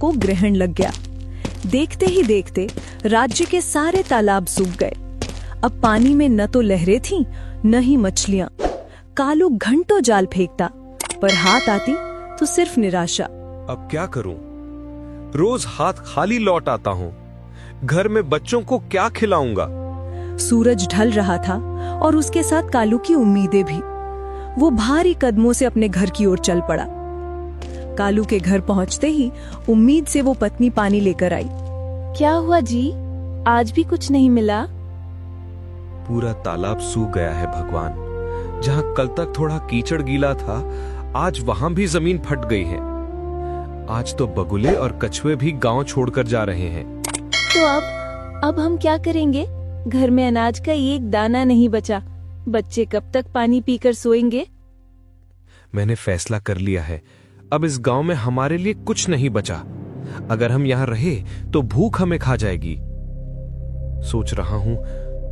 को ग्रहण लग गया। देखते ही देखते राज्य के सारे तालाब सूख गए। अब पानी में न तो लहरें थीं, न ही मछलियां। कालू घंटों जाल फेंकता, पर हाथ आती तो सिर्फ निराशा। अब क्या करूं? रोज हाथ खाली लौट आता हूं। घर में बच्चों को क्या खिलाऊंगा? सूरज ढल रहा था और उसके साथ कालू की उम्मीदें भी। वो भारी कदमों से अपने घर की ओर चल पड़ा। कालू के घर पहुंचते ही उम्मीद से वो पत्नी पानी लेकर आई। क्या हुआ जी? आज भी कुछ नहीं मिला? पूरा तालाब सूख गया है भगवान। जहां कल तक थोड़ा कीचड़ गीला था, आज वहां भी जमीन फट गई है। आज तो बगुले और कछुए भी गांव छोड़कर जा रहे हैं। तो अब हम क्या करेंगे? घर में अनाज का एक दाना नहीं बचा। बच्चे कब तक पानी पीकर सोएंगे? मैंने फैसला कर लिया है, अब इस गांव में हमारे लिए कुछ नहीं बचा। अगर हम यहाँ रहे तो भूख हमें खा जाएगी। सोच रहा हूं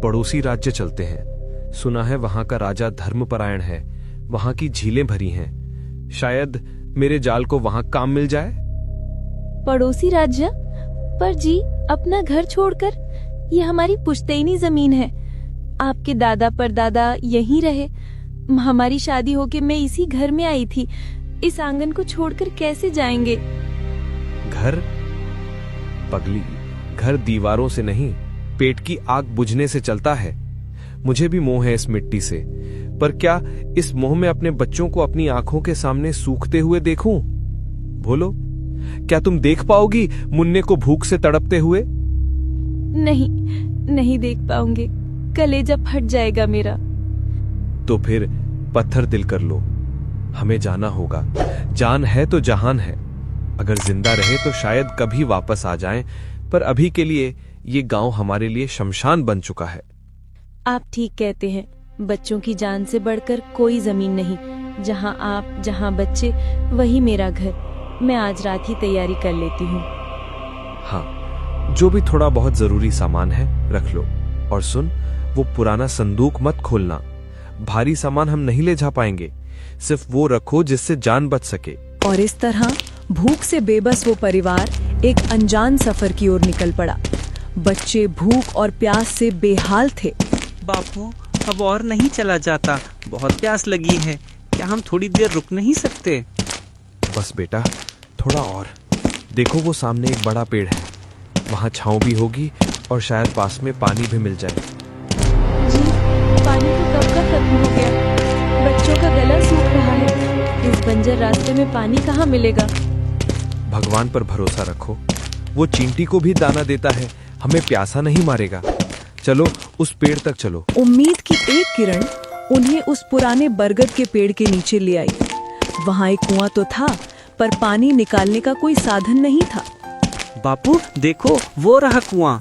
पड़ोसी राज्य चलते हैं। सुना है वहां का राजा धर्मपरायण है, वहां की झीलें भरी हैं। शायद मेरे जाल को वहां काम मिल जाए। पड़ोसी राज्य? पर जी, अपना घर छोड़कर? ये हमारी पुश्तैनी जमीन है। आपके दादा परदादा यहीं रहे। हमारी शादी होके मैं इसी घर में आई थी। इस आंगन को छोड़कर कैसे जाएंगे? घर? पगली, घर दीवारों से नहीं, पेट की आग बुझने से चलता है। मुझे भी मोह है इस मिट्टी से, पर क्या इस मोह में अपने बच्चों को अपनी आंखों के सामने सूखते हुए देखूं? बोलो, क्या तुम देख पाओगी मुन्ने को भूख से तड़पते हुए? नहीं देख पाऊंगे। कलेजा फट जाएगा मेरा। तो फिर पत्थर दिल कर लो। हमें जाना होगा। जान है तो जहान है। अगर जिंदा रहे तो शायद कभी वापस आ जाएं, पर अभी के लिए ये गांव हमारे लिए शमशान बन चुका है। आप ठीक कहते हैं। बच्चों की जान से बढ़कर कोई जमीन नहीं। जहां आप, जहां बच्चे, वही मेरा घर। मैं आज रात ही तैयारी कर लेती हूँ। हाँ, जो भी थोड़ा बहुत जरूरी सामान है रख लो। और सुन, वो पुराना संदूक मत खोलना। भारी सामान हम नहीं ले जा पाएंगे। सिर्फ वो रखो जिससे जान बच सके। और इस तरह भूख से बेबस वो परिवार एक अनजान सफर की ओर निकल पड़ा। बच्चे भूख और प्यास से बेहाल थे। बापू, अब और नहीं चला जाता। बहुत प्यास लगी है। क्या हम थोड़ी देर रुक नहीं सकते? बस बेटा, थोड़ा और। देखो वो सामने एक बड़ा पेड़ है। वहाँ छांव भी होगी और शायद पास में पानी भी मिल जाए। जी, पानी तो कब का खत्म हो गया। बच्चों का गला सूख रहा है। इस बंजर रास्ते में पानी कहाँ मिलेगा? भगवान पर भरोसा रखो। वो चींटी को भी दाना देता है, हमें प्यासा नहीं मारेगा। चलो उस पेड़ तक चलो। उम्मीद की एक किरण उन्हें उस पुराने बरगद के पेड़ के नीचे ले आई। वहाँ एक कुआं तो था, पर पानी निकालने का कोई साधन नहीं था। बापू देखो, वो रहा कुआं।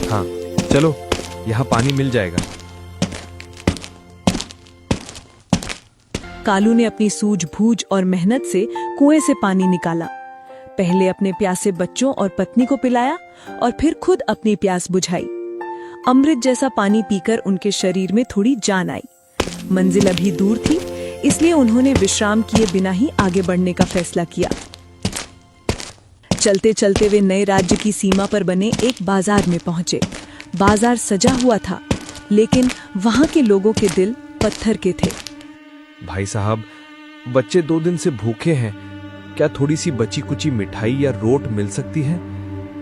हाँ चलो, यहाँ पानी मिल जाएगा। कालू ने अपनी सूझबूझ और मेहनत से कुएं से पानी निकाला। पहले अपने प्यासे बच्चों और पत्नी को पिलाया और फिर खुद अपनी प्यास बुझाई। अमृत जैसा पानी पीकर उनके शरीर में थोड़ी जान आई। मंजिल अभी दूर थी, इसलिए उन्होंने विश्राम किए बिना ही आगे बढ़ने का फैसला किया। चलते चलते वे नए राज्य की सीमा पर बने एक बाजार में पहुंचे। बाजार सजा हुआ था, लेकिन वहां के लोगों के दिल पत्थर के थे। भाई साहब, बच्चे 2 दिन से भूखे हैं। क्या थोड़ी सी बची कुची मिठाई या रोट मिल सकती है?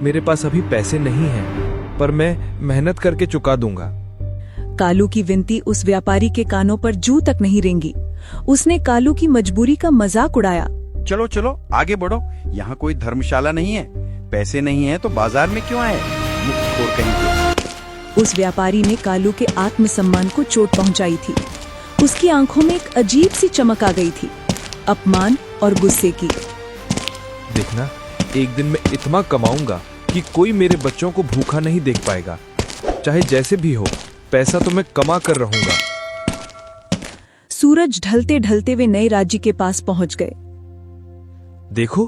मेरे पास अभी पैसे नहीं हैं, पर मैं मेहनत करके चुका दूंगा। कालू की विनती उस व्यापारी के कानों पर जू तक नहीं रेंगी। उसने कालू की मजबूरी का मजाक उड़ाया। चलो चलो आगे बढ़ो, यहाँ कोई धर्मशाला नहीं है। पैसे नहीं है तो बाजार में क्यों आए, मुफ्तखोर कहीं के। उस व्यापारी ने कालू के आत्मसम्मान को चोट पहुंचाई थी। उसकी आंखों में एक अजीब सी चमक आ गई थी, अपमान और गुस्से की। देखना, एक दिन मैं इतना कमाऊंगा कि कोई मेरे बच्चों को भूखा नहीं देख पाएगा। चाहे जैसे भी हो, पैसा तो मैं कमा कर रहूंगा। सूरज ढलते ढलते वे नए राज्य के पास पहुंच गए। देखो,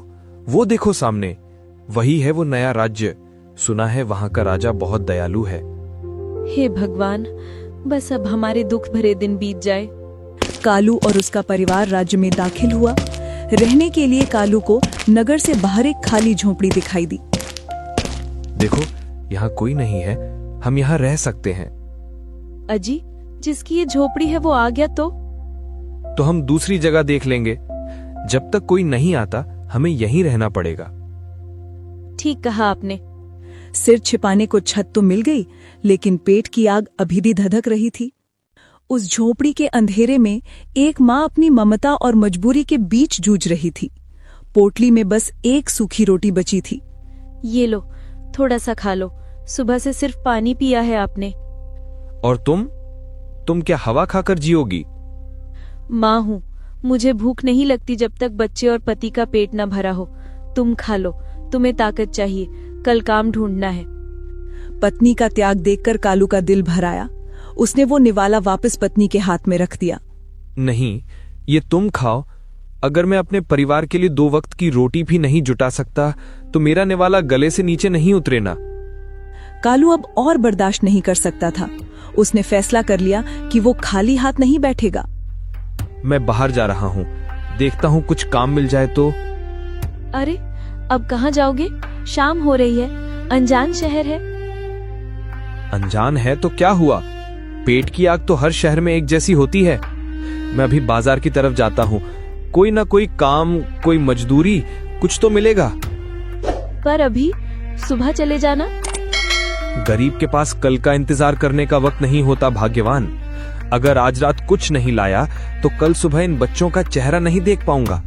वो देखो सामने, वही है वो नया राज्य। सुना है वहां का राजा बहुत दयालु है। हे भगवान, बस अब हमारे दुख भरे दिन बीत जाए। कालू और उसका परिवार राज्य में दाखिल हुआ। रहने के लिए कालू को नगर से बाहर एक खाली झोपड़ी दिखाई दी। देखो, यहाँ कोई नहीं है, हम यहाँ रह सकते हैं। अजी, जिसकी ये झोपड़ी है वो आ गया तो हम दूसरी जगह देख लेंगे। जब तक कोई नहीं आता हमें यहीं रहना पड़ेगा। ठीक कहा आपने। सिर छिपाने को छत तो मिल गई, लेकिन पेट की आग अभी भी धधक रही थी। उस झोपड़ी के अंधेरे में एक माँ अपनी ममता और मजबूरी के बीच जूझ रही थी। पोटली में बस एक सूखी रोटी बची थी। ये लो, थोड़ा सा खा लो, सुबह से सिर्फ पानी पिया है आपने। और तुम क्या हवा खाकर जियोगी? माँ हूँ, मुझे भूख नहीं लगती जब तक बच्चे और पति का पेट न भरा हो। तुम खा लो, तुम्हें ताकत चाहिए, कल काम ढूंढना है। पत्नी का त्याग देखकर कालू का दिल भर आया। उसने वो निवाला वापस पत्नी के हाथ में रख दिया। नहीं, ये तुम खाओ। अगर मैं अपने परिवार के लिए 2 वक्त की रोटी भी नहीं जुटा सकता तो मेरा निवाला गले से नीचे नहीं उतरे ना। कालू अब और बर्दाश्त नहीं कर सकता था। उसने फैसला कर लिया कि वो खाली हाथ नहीं बैठेगा। मैं बाहर जा रहा हूँ, देखता हूँ कुछ काम मिल जाए तो। अरे, अब कहाँ जाओगे? शाम हो रही है, अनजान शहर है। अनजान है तो क्या हुआ? पेट की आग तो हर शहर में एक जैसी होती है। मैं अभी बाजार की तरफ जाता हूँ, कोई ना कोई काम, कोई मजदूरी, कुछ तो मिलेगा। पर अभी सुबह चले जाना। गरीब के पास कल का इंतजार करने का वक्त नहीं होता भाग्यवान। अगर आज रात कुछ नहीं लाया तो कल सुबह इन बच्चों का चेहरा नहीं देख पाऊंगा।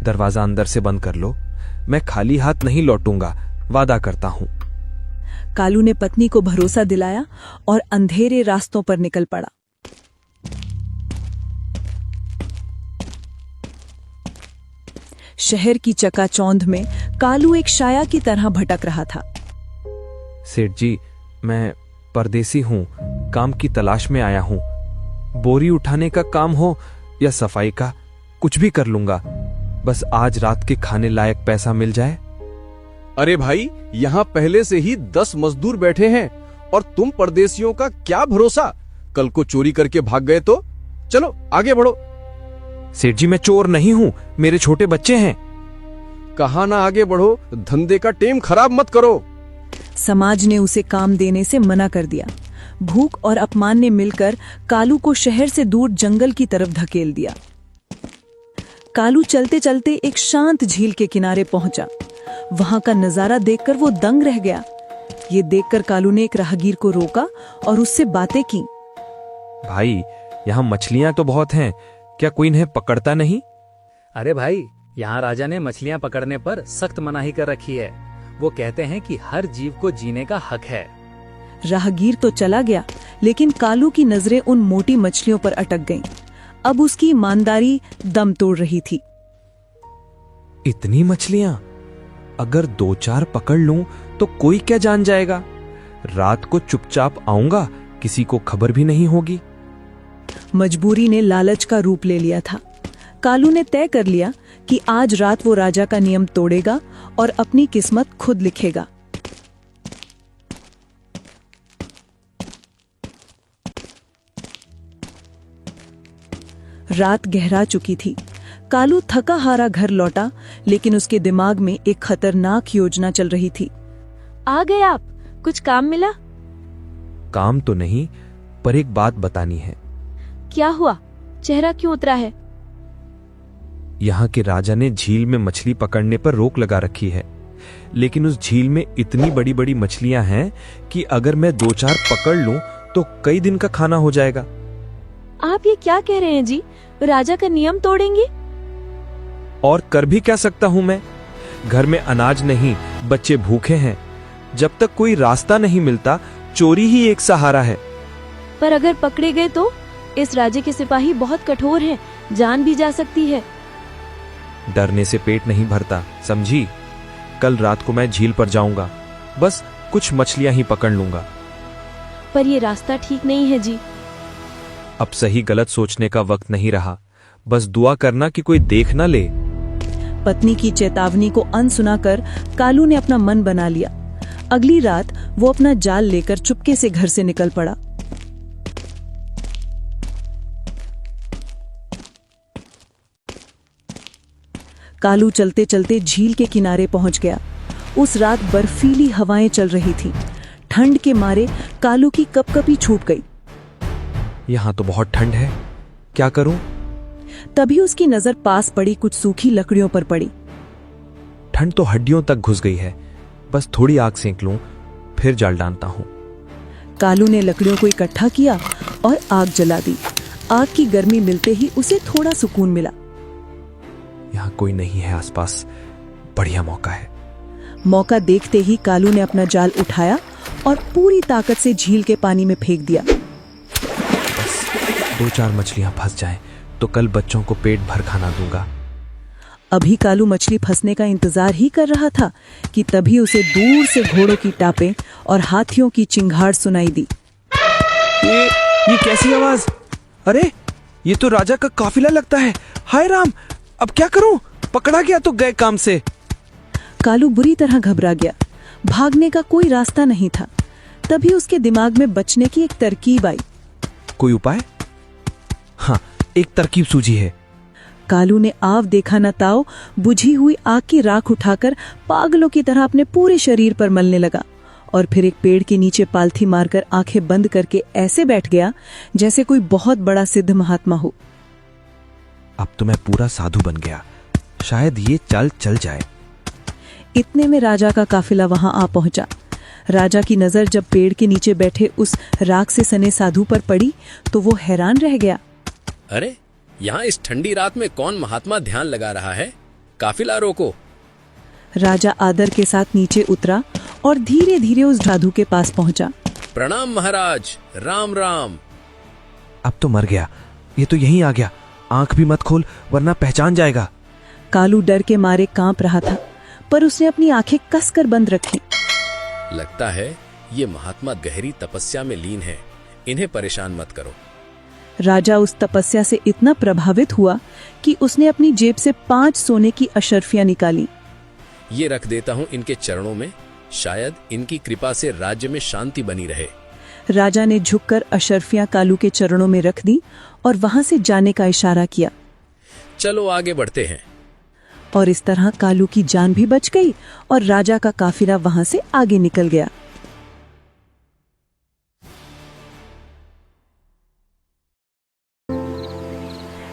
दरवाजा अंदर से बंद कर लो, मैं खाली हाथ नहीं लौटूंगा, वादा करता हूं। कालू ने पत्नी को भरोसा दिलाया और अंधेरे रास्तों पर निकल पड़ा। शहर की चकाचौंध में कालू एक शाया की तरह भटक रहा था। सेठ जी, मैं परदेसी हूँ, काम की तलाश में आया हूँ। बोरी उठाने का काम हो या सफाई का, कुछ भी कर लूंगा, बस आज रात के खाने लायक पैसा मिल जाए। अरे भाई, यहाँ पहले से ही 10 मजदूर बैठे हैं और तुम परदेसियों का क्या भरोसा? कल को चोरी करके भाग गए तो? चलो आगे बढ़ो। सेठ जी, मैं चोर नहीं हूँ, मेरे छोटे बच्चे हैं। कहा ना आगे बढ़ो, धंधे का टेम खराब मत करो। समाज ने उसे काम देने से मना कर दिया। भूख और अपमान ने मिलकर कालू को शहर से दूर जंगल की तरफ धकेल दिया। कालू चलते चलते एक शांत झील के किनारे पहुंचा। वहां का नजारा देखकर वो दंग रह गया। ये देखकर कालू ने एक राहगीर को रोका और उससे बातें की। भाई, यहाँ मछलियां तो बहुत हैं, क्या कोई इन्हें पकड़ता नहीं? अरे भाई, यहाँ राजा ने मछलियाँ पकड़ने पर सख्त मनाही कर रखी है। वो कहते हैं कि हर जीव को जीने का हक है। राहगीर तो चला गया, लेकिन कालू की नजरें उन मोटी मछलियों पर अटक गईं। अब उसकी ईमानदारी दम तोड़ रही थी। इतनी मछलियां? अगर 2-4 पकड़ लूं तो कोई क्या जान जाएगा। रात को चुपचाप आऊंगा, किसी को खबर भी नहीं होगी। मजबूरी ने लालच का रूप ले लिया था। कालू ने तय कर लिया कि आज रात वो राजा का नियम तोड़ेगा और अपनी किस्मत खुद लिखेगा। रात गहरा चुकी थी। कालू थका हारा घर लौटा, लेकिन उसके दिमाग में एक खतरनाक योजना चल रही थी। आ गए आप? कुछ काम मिला? काम तो नहीं, पर एक बात बतानी है। क्या हुआ? चेहरा क्यों उतरा है? यहाँ के राजा ने झील में मछली पकड़ने पर रोक लगा रखी है, लेकिन उस झील में इतनी बड़ी बड़ी मछलियां हैं कि अगर मैं 2-4 पकड़ लूं तो कई दिन का खाना हो जाएगा। आप ये क्या कह रहे हैं जी? राजा का नियम तोड़ेंगे? और कर भी क्या सकता हूं मैं? घर में अनाज नहीं, बच्चे भूखे हैं। जब तक कोई रास्ता नहीं मिलता, चोरी ही एक सहारा है। पर अगर पकड़े गए तो? इस राज्य के सिपाही बहुत कठोर हैं, जान भी जा सकती है। डरने से पेट नहीं भरता, समझी? कल रात को मैं झील पर जाऊंगा, बस कुछ मछलियां ही पकड़ लूंगा। पर ये रास्ता ठीक नहीं है जी। अब सही गलत सोचने का वक्त नहीं रहा, बस दुआ करना कि कोई देख न ले। पत्नी की चेतावनी को अनसुना कर कालू ने अपना मन बना लिया। अगली रात वो अपना जाल लेकर चुपके से घर से निकल पड़ा। कालू चलते चलते झील के किनारे पहुंच गया। उस रात बर्फीली हवाएं चल रही थीं। ठंड के मारे कालू की कपकपी छूट गई। यहां तो बहुत ठंड है, क्या करूं? तभी उसकी नजर पास पड़ी कुछ सूखी लकड़ियों पर पड़ी। ठंड तो हड्डियों तक घुस गई है, बस थोड़ी आग सेंक लूं, फिर जल डालता हूं। कालू ने लकड़ियों को इकट्ठा किया और आग जला दी। आग की गर्मी मिलते ही उसे थोड़ा सुकून मिला। यहां कोई नहीं है आसपास, बढ़िया मौका है। मौका देखते ही कालू ने अपना जाल उठाया और पूरी ताकत से झील के पानी में फेंक दिया। बस 2-4 मछलियां फंस जाएं तो कल बच्चों को पेट भर खाना दूंगा। अभी कालू मछली फंसने का इंतजार ही कर रहा था कि तभी उसे दूर से घोड़ों की टापें और हाथियों की चिंगाड़ सुनाई दी। ये कैसी आवाज? अरे ये तो राजा का काफिला लगता है। हाय राम, अब क्या करूं? पकड़ा गया तो गए काम से। कालू बुरी तरह घबरा गया। भागने का कोई रास्ता नहीं था। तभी उसके दिमाग में बचने की एक तरकीब आई। कोई उपाय? हाँ, एक तरकीब सूझी है। कालू ने आव देखा न ताओ बुझी हुई आग की राख उठाकर पागलों की तरह अपने पूरे शरीर पर मलने लगा और फिर एक पेड़ के नीचे पालथी मारकर आंखें बंद करके ऐसे बैठ गया जैसे कोई बहुत बड़ा सिद्ध महात्मा हो। अब तो मैं पूरा साधु बन गया, शायद ये चाल चल जाए। इतने में राजा का काफिला वहां आ पहुंचा। राजा की नजर जब पेड़ के नीचे बैठे उस राख से सने साधु पर पड़ी तो वो हैरान रह गया। अरे यहाँ इस ठंडी रात में कौन महात्मा ध्यान लगा रहा है? काफिला रोको। राजा आदर के साथ नीचे उतरा और धीरे धीरे उस साधु के पास पहुंचा। प्रणाम महाराज, राम राम। अब तो मर गया, ये तो यहीं आ गया। आंख भी मत खोल वरना पहचान जाएगा। कालू डर के मारे कांप रहा था, पर उसने अपनी आंखें कसकर बंद रखी। लगता है ये महात्मा गहरी तपस्या में लीन है, इन्हें परेशान मत करो। राजा उस तपस्या से इतना प्रभावित हुआ कि उसने अपनी जेब से 5 सोने की अशर्फियां निकाली। ये रख देता हूँ इनके चरणों में, शायद इनकी कृपा से राज्य में शांति बनी रहे। राजा ने झुककर अशर्फियां कालू के चरणों में रख दी और वहां से जाने का इशारा किया। चलो आगे बढ़ते हैं। और इस तरह कालू की जान भी बच गई और राजा का काफिला वहां से आगे निकल गया।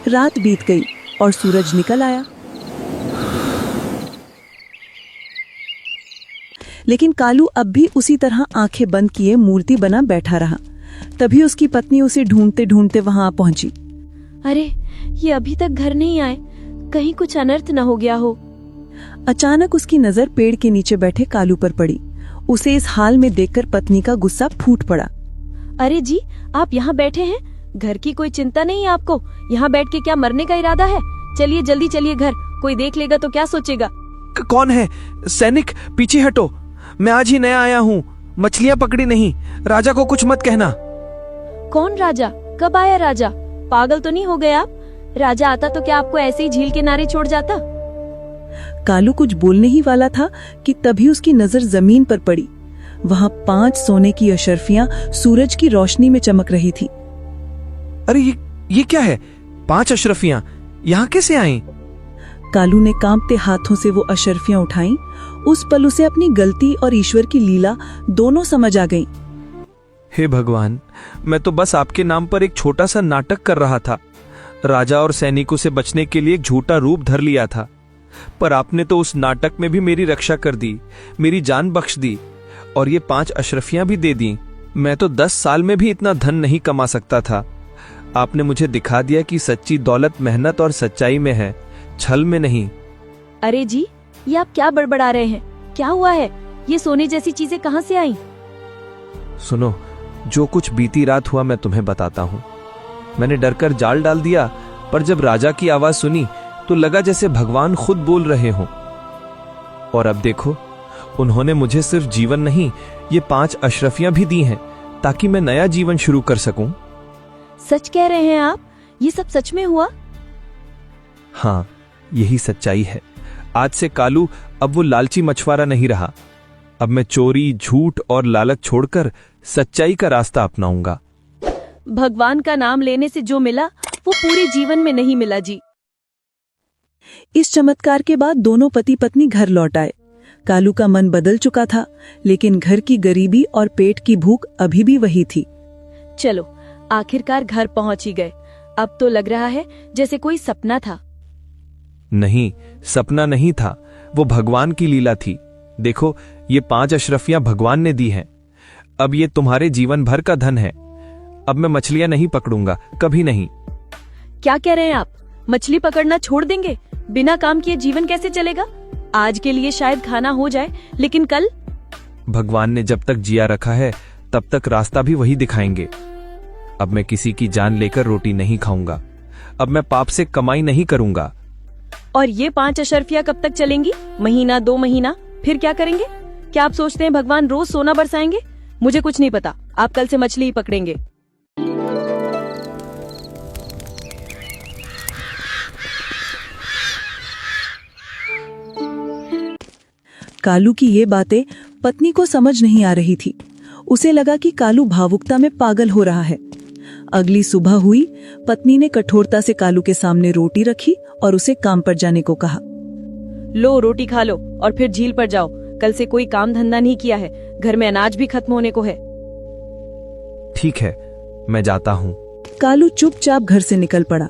रात बीत गई और सूरज निकल आया, लेकिन कालू अब भी उसी तरह आंखें बंद किए मूर्ति बना बैठा रहा। तभी उसकी पत्नी उसे ढूंढते ढूंढते वहां आ पहुंची। अरे ये अभी तक घर नहीं आए, कहीं कुछ अनर्थ न हो गया हो। अचानक उसकी नजर पेड़ के नीचे बैठे कालू पर पड़ी। उसे इस हाल में देखकर पत्नी का गुस्सा फूट पड़ा। अरे जी, आप यहाँ बैठे हैं, घर की कोई चिंता नहीं है आपको? यहाँ बैठ के क्या मरने का इरादा है? चलिए जल्दी चलिए घर, कोई देख लेगा तो क्या सोचेगा? कौन है? सैनिक पीछे हटो, मैं आज ही नया आया हूँ, मछलियाँ पकड़ी नहीं। राजा को कुछ मत कहना। कौन राजा? कब आया राजा? पागल तो नहीं हो गए आप? राजा आता तो क्या आपको ऐसे ही झील के किनारे छोड़ जाता? कालू कुछ बोलने ही वाला था कि तभी उसकी नजर जमीन पर पड़ी। वहां 5 सोने की अशर्फियां सूरज की रोशनी में चमक रही थी। अरे ये क्या है? 5 अशरफियां यहाँ कैसे आईं? कालू ने कांपते हाथों से वो अशर्फियां उठाईं। उस पल उसे अपनी गलती और ईश्वर की लीला दोनों समझ आ गईं। हे भगवान, मैं तो बस आपके नाम पर एक छोटा सा नाटक कर रहा था। राजा और सैनिकों से बचने के लिए एक झूठा रूप धर लिया था, पर आपने तो उस नाटक में भी मेरी रक्षा कर दी, मेरी जान बख्श दी और ये 5 अशरफियां भी दे दी। मैं तो 10 साल में भी इतना धन नहीं कमा सकता था। आपने मुझे दिखा दिया कि सच्ची दौलत मेहनत और सच्चाई में है, छल में नहीं। अरे जी, ये आप क्या बड़बड़ा रहे हैं? क्या हुआ है? ये सोने जैसी चीजें कहाँ से आई? सुनो, जो कुछ बीती रात हुआ मैं तुम्हें बताता हूँ। मैंने डरकर जाल डाल दिया, पर जब राजा की आवाज सुनी तो लगा जैसे भगवान खुद बोल रहे हों। और अब देखो, उन्होंने मुझे सिर्फ जीवन नहीं, ये 5 अशरफियां भी दी हैं ताकि मैं नया जीवन शुरू कर सकूं। सच कह रहे हैं आप? ये सब सच में हुआ? हाँ, यही सच्चाई है। आज से कालू अब वो लालची मछुआरा नहीं रहा। अब मैं चोरी, झूठ और लालच छोड़कर सच्चाई का रास्ता अपनाऊंगा। भगवान का नाम लेने से जो मिला वो पूरे जीवन में नहीं मिला जी। इस चमत्कार के बाद दोनों पति पत्नी घर लौट आए। कालू का मन बदल चुका था, लेकिन घर की गरीबी और पेट की भूख अभी भी वही थी। चलो, आखिरकार घर पहुंच ही गए। अब तो लग रहा है जैसे कोई सपना था। नहीं, सपना नहीं था, वो भगवान की लीला थी। देखो, ये 5 अशरफियां भगवान ने दी हैं। अब ये तुम्हारे जीवन भर का धन है। अब मैं मछलियां नहीं पकड़ूंगा, कभी नहीं। क्या कह रहे हैं आप? मछली पकड़ना छोड़ देंगे? बिना काम किए जीवन कैसे चलेगा? आज के लिए शायद खाना हो जाए, लेकिन कल? भगवान ने जब तक जिया रखा है तब तक रास्ता भी वही दिखाएंगे। अब मैं किसी की जान लेकर रोटी नहीं खाऊंगा। अब मैं पाप से कमाई नहीं करूंगा। और ये 5 अशरफियां कब तक चलेंगी? महीना, 2 महीना, फिर क्या करेंगे? क्या आप सोचते हैं भगवान रोज सोना बरसाएंगे? मुझे कुछ नहीं पता। आप कल से मछली ही पकड़ेंगे। कालू की ये बातें पत्नी को समझ नहीं आ रही थी। उसे लगा कि कालू भावुकता में पागल हो रहा है। अगली सुबह हुई, पत्नी ने कठोरता से कालू के सामने रोटी रखी और उसे काम पर जाने को कहा। लो, रोटी खा लो और फिर झील पर जाओ। कल से कोई काम धंधा नहीं किया है। घर में अनाज भी खत्म होने को है। ठीक है, मैं जाता हूँ। कालू चुपचाप घर से निकल पड़ा,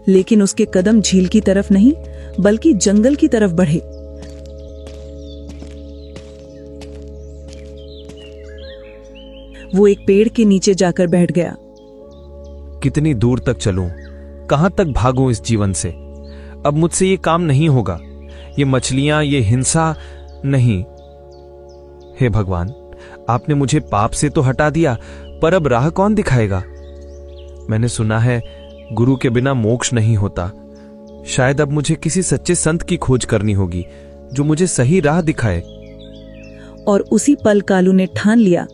लेकिन उसके कदम झील की तरफ नहीं बल्कि जंगल की तरफ बढ़े। वो एक पेड़ के नीचे जाकर बैठ गया। कितनी दूर तक चलूं? कहां तक भागूं इस जीवन से? अब मुझसे ये काम नहीं होगा। ये मछलियां, ये हिंसा नहीं। हे भगवान, आपने मुझे पाप से तो हटा दिया, पर अब राह कौन दिखाएगा? मैंने सुना है गुरु के बिना मोक्ष नहीं होता। शायद अब मुझे किसी सच्चे संत की खोज करनी होगी जो मुझे सही राह दिखाए। और उसी पल कालू ने ठान लिया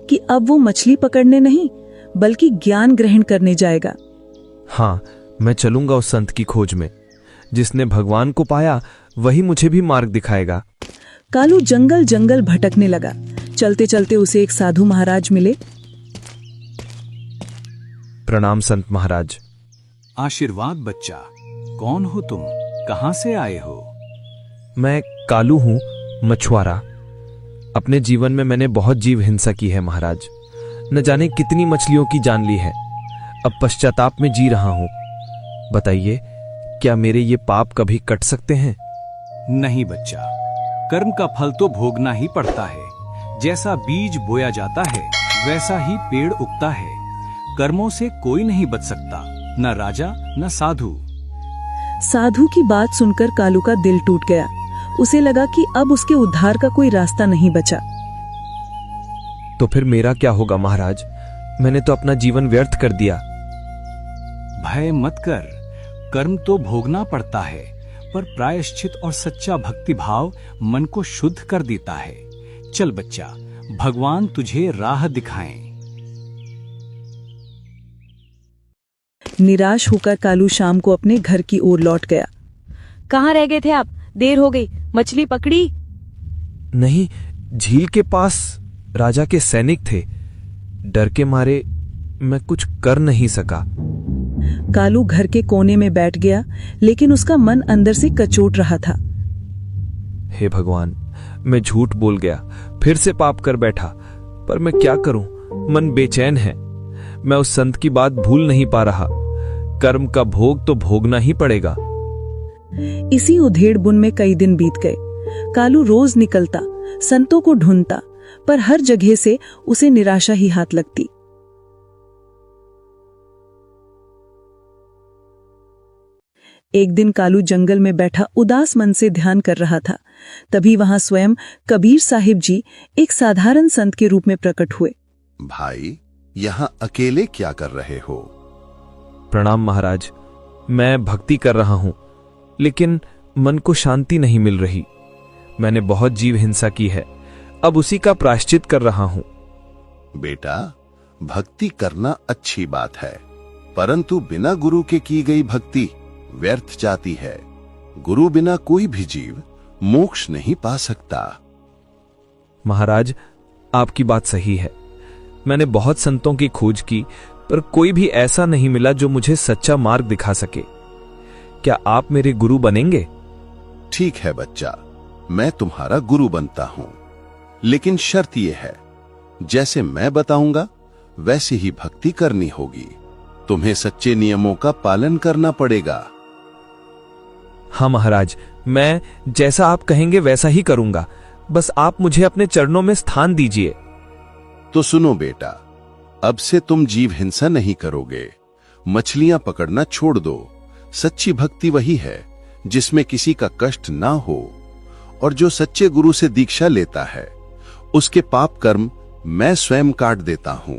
कि अब वो मछली पकड़ने नहीं बल्कि ज्ञान ग्रहण करने जाएगा। हाँ, मैं चलूंगा उस संत की खोज में। जिसने भगवान को पाया वही मुझे भी मार्ग दिखाएगा। कालू जंगल जंगल भटकने लगा। चलते चलते उसे एक साधु महाराज मिले। प्रणाम संत महाराज। आशीर्वाद बच्चा। कौन हो तुम? कहां से आए हो? मैं कालू हूं, मछुआरा। अपने जीवन में मैंने बहुत जीव हिंसा की है महाराज। न जाने कितनी मछलियों की जान ली है। अब पश्चाताप में जी रहा हूं। बताइए, क्या मेरे ये पाप कभी कट सकते हैं? नहीं बच्चा, कर्म का फल तो भोगना ही पड़ता है। जैसा बीज बोया जाता है वैसा ही पेड़ उगता है। कर्मों से कोई नहीं बच सकता, न राजा न साधु। साधु की बात सुनकर कालू का दिल टूट गया। उसे लगा कि अब उसके उद्धार का कोई रास्ता नहीं बचा। तो फिर मेरा क्या होगा महाराज? मैंने तो अपना जीवन व्यर्थ कर दिया। भय मत कर। कर्म तो भोगना पड़ता है, पर प्रायश्चित और सच्चा भक्ति भाव मन को शुद्ध कर देता है। चल बच्चा, भगवान तुझे राह दिखाएं। निराश होकर कालू शाम को अपने घर की ओर लौट गया। कहाँ रह गए थे आप? देर हो गई। मछली पकड़ी? नहीं, झील के पास राजा के सैनिक थे। डर के मारे मैं कुछ कर नहीं सका। कालू घर के कोने में बैठ गया, लेकिन उसका मन अंदर से कचोट रहा था। हे भगवान, मैं झूठ बोल गया, फिर से पाप कर बैठा। पर मैं क्या करूं? मन बेचैन है। मैं उस संत की बात भूल नहीं पा रहा। कर्म का भोग तो भोगना ही पड़ेगा। इसी उधेड़ बुन में कई दिन बीत गए। कालू रोज निकलता, संतों को ढूंढता, पर हर जगह से उसे निराशा ही हाथ लगती। एक दिन कालू जंगल में बैठा उदास मन से ध्यान कर रहा था। तभी वहां स्वयं कबीर साहिब जी एक साधारण संत के रूप में प्रकट हुए। भाई, यहाँ अकेले क्या कर रहे हो? प्रणाम महाराज। मैं भक्ति कर रहा हूं, लेकिन मन को शांति नहीं मिल रही। मैंने बहुत जीव हिंसा की है, अब उसी का प्रायश्चित कर रहा हूं। बेटा, भक्ति करना अच्छी बात है, परंतु बिना गुरु के की गई भक्ति व्यर्थ जाती है। गुरु बिना कोई भी जीव मोक्ष नहीं पा सकता। महाराज, आपकी बात सही है। मैंने बहुत संतों की खोज की, पर कोई भी ऐसा नहीं मिला जो मुझे सच्चा मार्ग दिखा सके। क्या आप मेरे गुरु बनेंगे? ठीक है बच्चा, मैं तुम्हारा गुरु बनता हूं, लेकिन शर्त यह है, जैसे मैं बताऊंगा वैसे ही भक्ति करनी होगी। तुम्हें सच्चे नियमों का पालन करना पड़ेगा। हाँ महाराज, मैं जैसा आप कहेंगे वैसा ही करूंगा। बस आप मुझे अपने चरणों में स्थान दीजिए। तो सुनो बेटा, अब से तुम जीव हिंसा नहीं करोगे, मछलियां पकड़ना छोड़ दो। सच्ची भक्ति वही है जिसमें किसी का कष्ट ना हो, और जो सच्चे गुरु से दीक्षा लेता है उसके पाप कर्म मैं स्वयं काट देता हूं।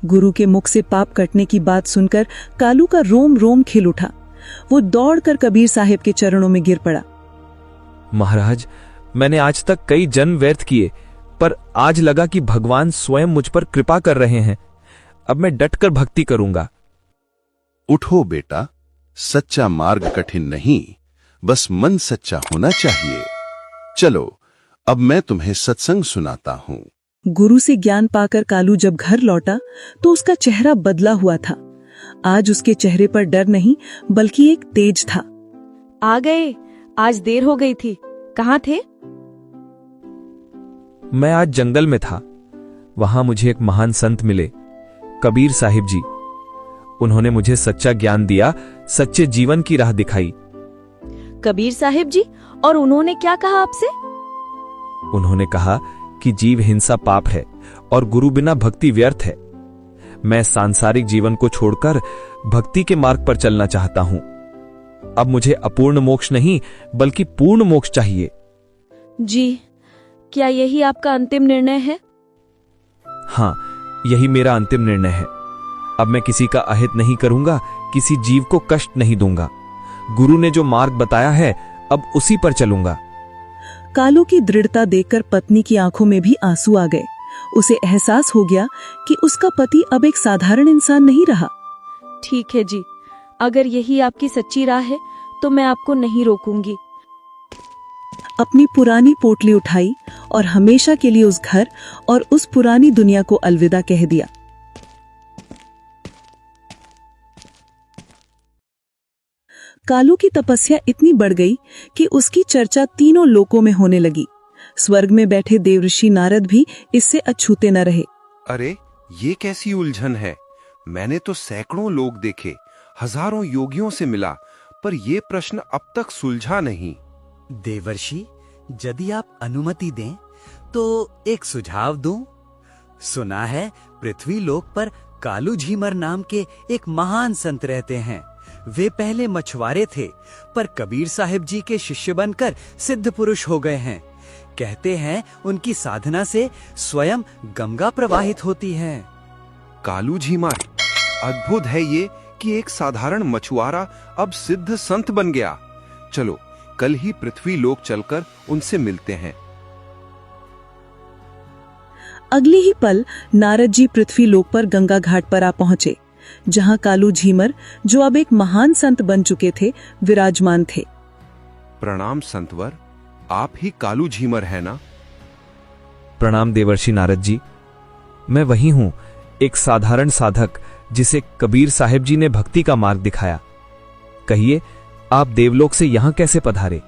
गुरु के मुख से पाप कटने की बात सुनकर कालू का रोम रोम खिल उठा। वो दौड़कर कबीर साहिब के चरणों में गिर पड़ा। महाराज, मैंने आज तक कई जन्म व्यर्थ किए, पर आज लगा कि भगवान स्वयं मुझ पर कृपा कर रहे हैं। अब मैं डटकर भक्ति करूंगा। उठो बेटा, सच्चा मार्ग कठिन नहीं, बस मन सच्चा होना चाहिए। चलो, अब मैं तुम्हें सत्संग सुनाता हूं। गुरु से ज्ञान पाकर कालू जब घर लौटा तो उसका चेहरा बदला हुआ था। आज उसके चेहरे पर डर नहीं बल्कि एक तेज था। आ गए, आज देर हो गई थी। कहाँ थे? मैं आज जंगल में था। वहां मुझे एक महान संत मिले, कबीर साहिब जी। उन्होंने मुझे सच्चा ज्ञान दिया, सच्चे जीवन की राह दिखाई। कबीर साहिब जी? और उन्होंने क्या कहा आपसे? उन्होंने कहा कि जीव हिंसा पाप है और गुरु बिना भक्ति व्यर्थ है। मैं सांसारिक जीवन को छोड़कर भक्ति के मार्ग पर चलना चाहता हूं। अब मुझे अपूर्ण मोक्ष नहीं बल्कि पूर्ण मोक्ष चाहिए। जी, क्या यही आपका अंतिम निर्णय है? हाँ, यही मेरा अंतिम निर्णय है। अब मैं किसी का अहित नहीं करूंगा, किसी जीव को कष्ट नहीं दूंगा। गुरु ने जो मार्ग बताया है, अब उसी पर चलूंगा। कालू की दृढ़ता देखकर पत्नी की आंखों में भी आंसू आ गए। उसे एहसास हो गया कि उसका पति अब एक साधारण इंसान नहीं रहा। ठीक है जी, अगर यही आपकी सच्ची राह है तो मैं आपको नहीं रोकूंगी। अपनी पुरानी पोटली उठाई और हमेशा के लिए उस घर और उस पुरानी दुनिया को अलविदा कह दिया। कालू की तपस्या इतनी बढ़ गई कि उसकी चर्चा तीनों लोकों में होने लगी। स्वर्ग में बैठे देवऋषि नारद भी इससे अछूते न रहे। अरे, ये कैसी उलझन है? मैंने तो सैकड़ों लोग देखे, हजारों योगियों से मिला, पर ये प्रश्न अब तक सुलझा नहीं। देवर्षि, यदि आप अनुमति दें तो एक सुझाव दूं। सुना है पृथ्वी लोक पर कालू झीमर नाम के एक महान संत रहते हैं। वे पहले मछुआरे थे, पर कबीर साहिब जी के शिष्य बनकर सिद्ध पुरुष हो गए हैं। कहते हैं उनकी साधना से स्वयं गंगा प्रवाहित होती है। कालू झीमर, अद्भुत है ये कि एक साधारण मछुआरा अब सिद्ध संत बन गया। चलो, कल ही पृथ्वी लोक चलकर उनसे मिलते हैं। अगले ही पल नारद जी पृथ्वी लोक पर गंगा घाट पर आ पहुंचे, जहां कालू झीमर, जो अब एक महान संत बन चुके थे, विराजमान थे। प्रणाम संतवर, आप ही कालू झीमर है ना? प्रणाम देवर्षि नारद जी, मैं वही हूं, एक साधारण साधक जिसे कबीर साहिब जी ने भक्ति का मार्ग दिखाया। कहिए, आप देवलोक से यहां कैसे पधारे?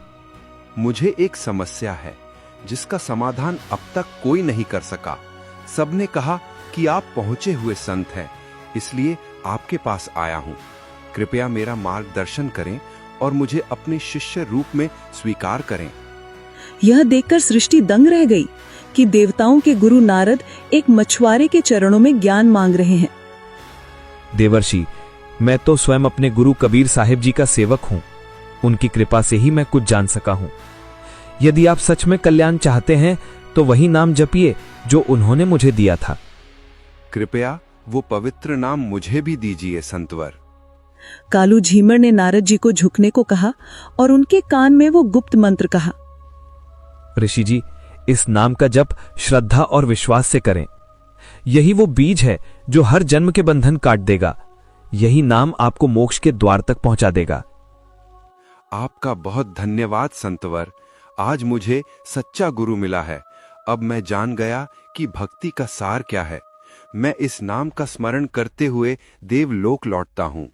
मुझे एक समस्या है जिसका समाधान अब तक कोई नहीं कर सका। सबने कहा कि आप पहुंचे हुए संत हैं, इसलिए आपके पास आया हूं। कृपया मेरा मार्गदर्शन करें और मुझे अपने शिष्य रूप में स्वीकार करें। यह देखकर सृष्टि दंग रह गई कि देवताओं के गुरु नारद एक मछुआरे के चरणों में ज्ञान मांग रहे हैं। देवर्षि, मैं तो स्वयं अपने गुरु कबीर साहिब जी का सेवक हूं। उनकी कृपा से ही मैं कुछ जान सका हूं। यदि आप सच में कल्याण चाहते हैं तो वही नाम जपिए जो उन्होंने मुझे दिया था। कृपया वो पवित्र नाम मुझे भी दीजिए संतवर। कालू झीमर ने नारद जी को झुकने को कहा और उनके कान में वो गुप्त मंत्र कहा। ऋषि जी, इस नाम का जप श्रद्धा और विश्वास से करें। यही वो बीज है जो हर जन्म के बंधन काट देगा। यही नाम आपको मोक्ष के द्वार तक पहुंचा देगा। आपका बहुत धन्यवाद संतवर। आज मुझे सच्चा गुरु मिला है। अब मैं जान गया कि भक्ति का सार क्या है। मैं इस नाम का स्मरण करते हुए देवलोक लौटता हूं।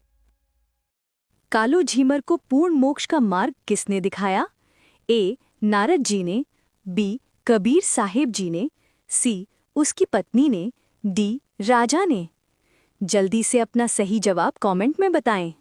कालू झीमर को पूर्ण मोक्ष का मार्ग किसने दिखाया? ए. नारद जी ने, बी. कबीर साहिब जी ने, सी. उसकी पत्नी ने, डी. राजा ने। जल्दी से अपना सही जवाब कमेंट में बताएं।